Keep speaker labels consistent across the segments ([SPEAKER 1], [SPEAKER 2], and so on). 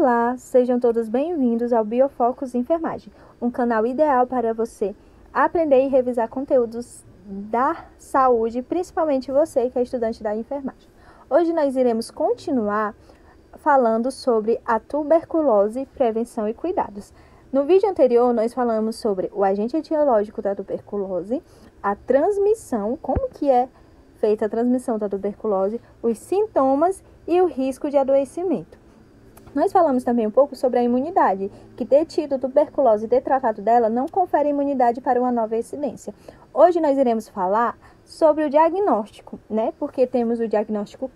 [SPEAKER 1] Olá, sejam todos bem-vindos ao Biofocus Enfermagem, um canal ideal para você aprender e revisar conteúdos da saúde, principalmente você que é estudante da enfermagem. Hoje nós iremos continuar falando sobre a tuberculose, prevenção e cuidados. No vídeo anterior, nós falamos sobre o agente etiológico da tuberculose, a transmissão, como que é feita a transmissão da tuberculose, os sintomas e o risco de adoecimento. Nós falamos também um pouco sobre a imunidade, que ter tido tuberculose e ter tratado dela não confere imunidade para uma nova incidência. Hoje nós iremos falar sobre o diagnóstico, né? Porque temos o diagnóstico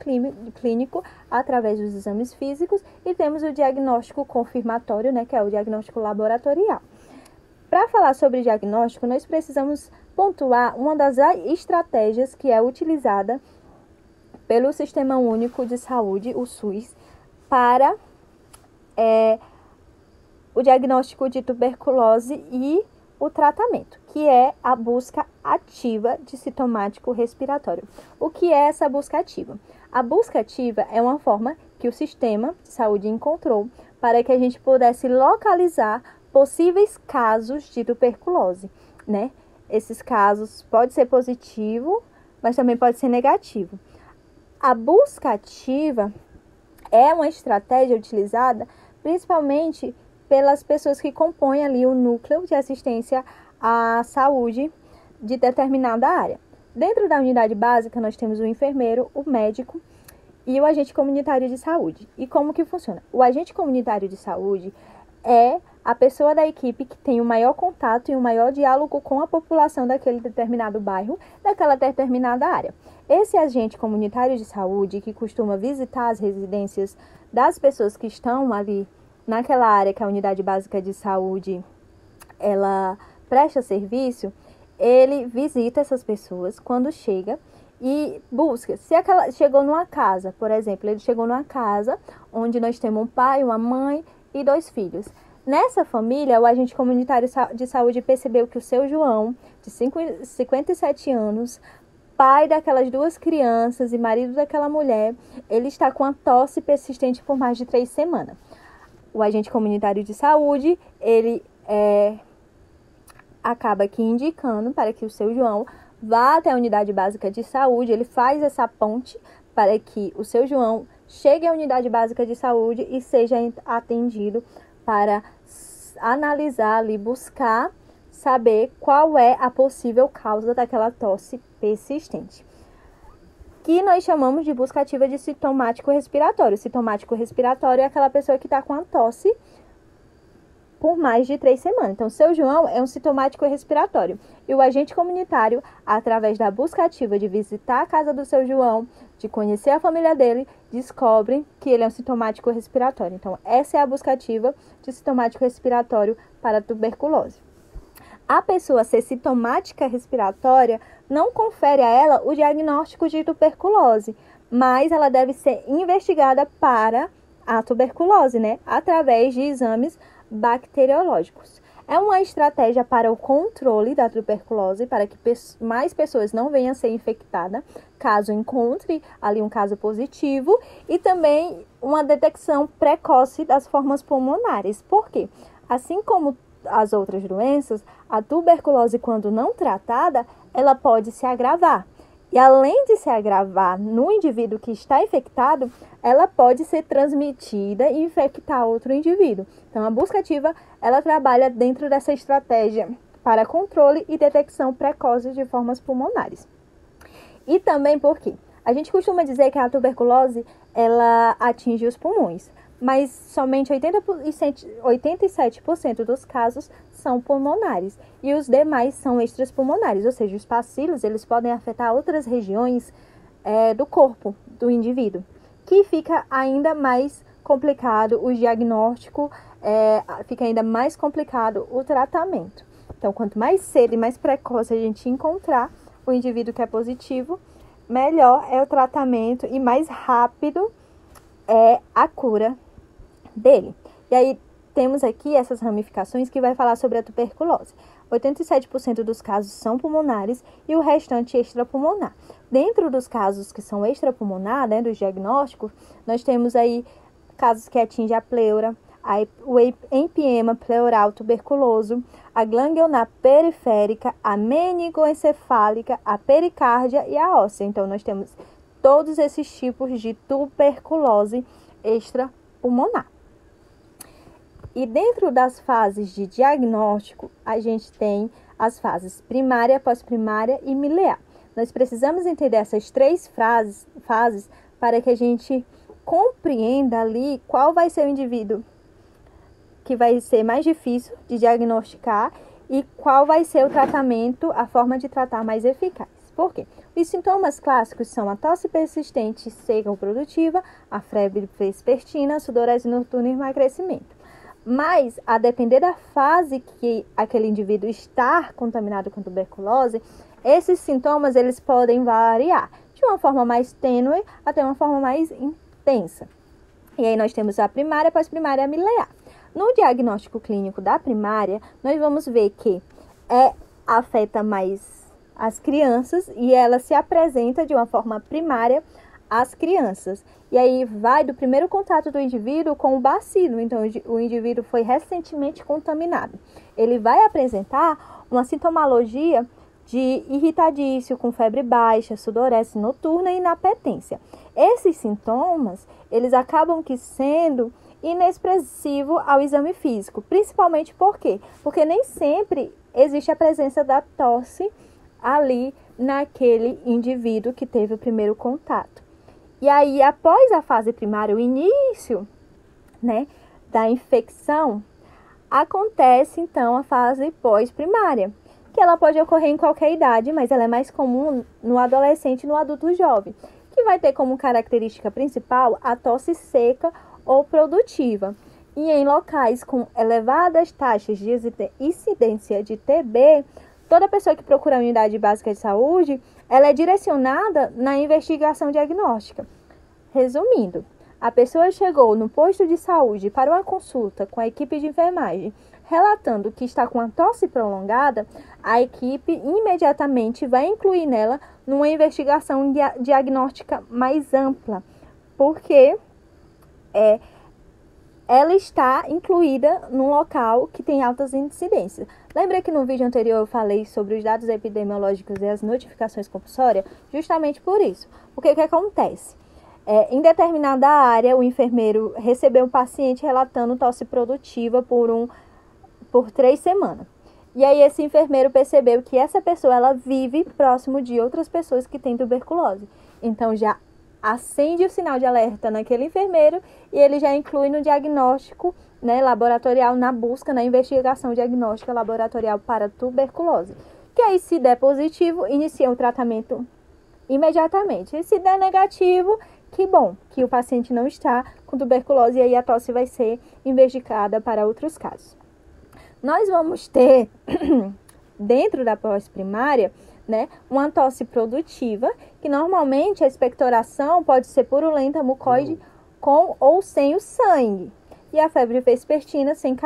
[SPEAKER 1] clínico através dos exames físicos e temos o diagnóstico confirmatório, né? Que é o diagnóstico laboratorial. Para falar sobre o diagnóstico, nós precisamos pontuar uma das estratégias que é utilizada pelo Sistema Único de Saúde, o SUS, para o diagnóstico de tuberculose e o tratamento, que é a busca ativa de sintomático respiratório. O que é essa busca ativa? A busca ativa é uma forma que o sistema de saúde encontrou para que a gente pudesse localizar possíveis casos de tuberculose, né? Esses casos pode ser positivo, mas também pode ser negativo. A busca ativa é uma estratégia utilizada principalmente pelas pessoas que compõem ali o núcleo de assistência à saúde de determinada área. Dentro da unidade básica, nós temos o enfermeiro, o médico e o agente comunitário de saúde. E como que funciona? O agente comunitário de saúde é a pessoa da equipe que tem o maior contato e o maior diálogo com a população daquele determinado bairro, daquela determinada área. Esse agente comunitário de saúde, que costuma visitar as residências das pessoas que estão ali naquela área que a unidade básica de saúde ela presta serviço, ele visita essas pessoas quando chega e busca. Se aquela chegou numa casa, por exemplo, ele chegou numa casa onde nós temos um pai, uma mãe e 2 filhos. Nessa família, o agente comunitário de saúde percebeu que o seu João, de 57 anos, pai daquelas 2 crianças e marido daquela mulher, ele está com a tosse persistente por mais de 3 semanas. O agente comunitário de saúde, ele acaba aqui indicando para que o seu João vá até a unidade básica de saúde, ele faz essa ponte para que o seu João chegue à unidade básica de saúde e seja atendido para analisar ali, buscar saber qual é a possível causa daquela tosse persistente, que nós chamamos de busca ativa de sintomático respiratório. Sintomático respiratório é aquela pessoa que está com a tosse por mais de 3 semanas. Então, seu João é um sintomático respiratório. E o agente comunitário, através da busca ativa de visitar a casa do seu João, de conhecer a família dele, descobre que ele é um sintomático respiratório. Então, essa é a busca ativa de sintomático respiratório para a tuberculose. A pessoa ser sintomática respiratória não confere a ela o diagnóstico de tuberculose, mas ela deve ser investigada para a tuberculose, né? Através de exames bacteriológicos. É uma estratégia para o controle da tuberculose, para que mais pessoas não venham a ser infectadas, caso encontre ali um caso positivo, e também uma detecção precoce das formas pulmonares. Por quê? Assim como as outras doenças, a tuberculose, quando não tratada, ela pode se agravar. E além de se agravar no indivíduo que está infectado, ela pode ser transmitida e infectar outro indivíduo. Então, a busca ativa, ela trabalha dentro dessa estratégia para controle e detecção precoce de formas pulmonares. E também porque a gente costuma dizer que a tuberculose, ela atinge os pulmões, mas somente 87% dos casos são pulmonares e os demais são extrapulmonares, ou seja, os bacilos eles podem afetar outras regiões do corpo do indivíduo, que fica ainda mais complicado o diagnóstico, fica ainda mais complicado o tratamento. Então, quanto mais cedo e mais precoce a gente encontrar o indivíduo que é positivo, melhor é o tratamento e mais rápido é a cura dele. E aí temos aqui essas ramificações que vai falar sobre a tuberculose. 87% dos casos são pulmonares e o restante extrapulmonar. Dentro dos casos que são extrapulmonar, né, dos diagnósticos, nós temos aí casos que atingem a pleura, o empiema pleural tuberculoso, a glândula periférica, a meningoencefálica, a pericárdia e a óssea. Então, nós temos todos esses tipos de tuberculose extrapulmonar. E dentro das fases de diagnóstico, a gente tem as fases primária, pós-primária e miliar. Nós precisamos entender essas três fases para que a gente compreenda ali qual vai ser o indivíduo que vai ser mais difícil de diagnosticar e qual vai ser o tratamento, a forma de tratar mais eficaz. Por quê? Os sintomas clássicos são a tosse persistente seca ou produtiva, a febre vespertina, a sudorese noturna e emagrecimento. Mas, a depender da fase que aquele indivíduo está contaminado com tuberculose, esses sintomas eles podem variar de uma forma mais tênue até uma forma mais intensa. E aí nós temos a primária, pós-primária e a miliar. No diagnóstico clínico da primária, nós vamos ver que afeta mais as crianças e ela se apresenta de uma forma primária às crianças. E aí vai do primeiro contato do indivíduo com o bacilo. Então, o indivíduo foi recentemente contaminado. Ele vai apresentar uma sintomologia de irritadício, com febre baixa, sudorese noturna e inapetência. Esses sintomas, eles acabam que sendo inexpressivo ao exame físico, principalmente por quê? Porque nem sempre existe a presença da tosse ali naquele indivíduo que teve o primeiro contato. E aí, após a fase primária, o início, né, da infecção, acontece então a fase pós-primária, que ela pode ocorrer em qualquer idade, mas ela é mais comum no adolescente e no adulto jovem, que vai ter como característica principal a tosse seca ou produtiva. E em locais com elevadas taxas de incidência de TB, toda pessoa que procura a unidade básica de saúde, ela é direcionada na investigação diagnóstica. Resumindo, a pessoa chegou no posto de saúde para uma consulta com a equipe de enfermagem, relatando que está com a tosse prolongada, a equipe imediatamente vai incluir nela numa investigação diagnóstica mais ampla, porque ela está incluída num local que tem altas incidências. Lembra que no vídeo anterior eu falei sobre os dados epidemiológicos e as notificações compulsórias? Justamente por isso. Porque o que acontece? Em determinada área, o enfermeiro recebeu um paciente relatando tosse produtiva por 3 semanas. E aí esse enfermeiro percebeu que essa pessoa ela vive próximo de outras pessoas que têm tuberculose. Então já acende o sinal de alerta naquele enfermeiro e ele já inclui no diagnóstico, né, laboratorial, na busca, na investigação diagnóstica laboratorial para tuberculose. Que aí, se der positivo, inicia o tratamento imediatamente. E se der negativo, que bom, que o paciente não está com tuberculose e aí a tosse vai ser investigada para outros casos. Nós vamos ter, dentro da pós-primária, né, uma tosse produtiva, que normalmente a expectoração pode ser purulenta, mucoide, com ou sem o sangue. E a febre vespertina sem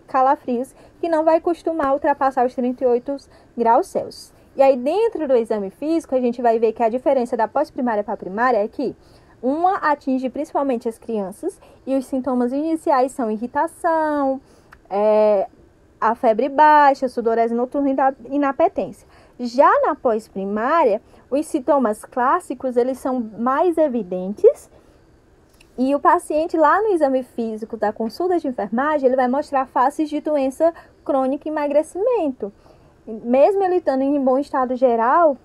[SPEAKER 1] calafrios, que não vai costumar ultrapassar os 38 graus Celsius. E aí, dentro do exame físico, a gente vai ver que a diferença da pós-primária para a primária é que uma atinge principalmente as crianças e os sintomas iniciais são irritação, a febre baixa, sudorese noturna e inapetência. Já na pós-primária, os sintomas clássicos, eles são mais evidentes e o paciente lá no exame físico da consulta de enfermagem, ele vai mostrar faces de doença crônica e emagrecimento. Mesmo ele estando em bom estado geral,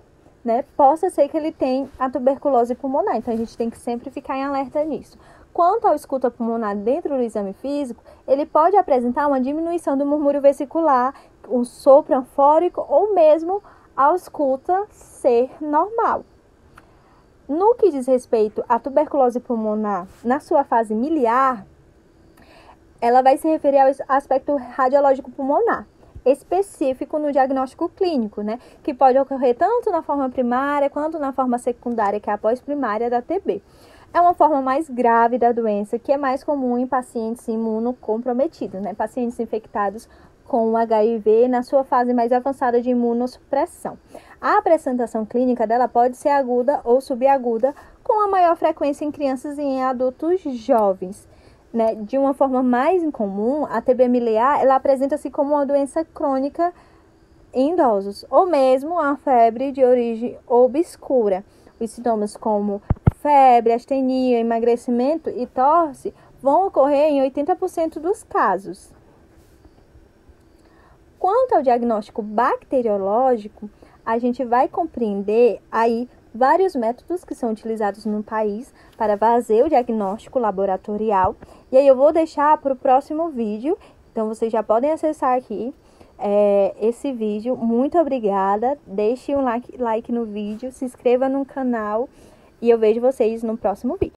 [SPEAKER 1] né, possa ser que ele tenha a tuberculose pulmonar. Então, a gente tem que sempre ficar em alerta nisso. Quanto ao escuta pulmonar dentro do exame físico, ele pode apresentar uma diminuição do murmúrio vesicular, um sopro anfórico ou mesmo a escuta ser normal. No que diz respeito à tuberculose pulmonar na sua fase miliar, ela vai se referir ao aspecto radiológico pulmonar, específico no diagnóstico clínico, né? Que pode ocorrer tanto na forma primária quanto na forma secundária, que é a pós-primária da TB. É uma forma mais grave da doença, que é mais comum em pacientes imunocomprometidos, né? Pacientes infectados com o HIV na sua fase mais avançada de imunossupressão. A apresentação clínica dela pode ser aguda ou subaguda, com a maior frequência em crianças e em adultos jovens. né, de uma forma mais incomum, a TB miliar, ela apresenta-se como uma doença crônica em idosos, ou mesmo a febre de origem obscura. Os sintomas como febre, astenia, emagrecimento e tosse vão ocorrer em 80% dos casos. Quanto ao diagnóstico bacteriológico, a gente vai compreender aí vários métodos que são utilizados no país para fazer o diagnóstico laboratorial. E aí eu vou deixar para o próximo vídeo, então vocês já podem acessar aqui esse vídeo. Muito obrigada, deixe um like no vídeo, se inscreva no canal e eu vejo vocês no próximo vídeo.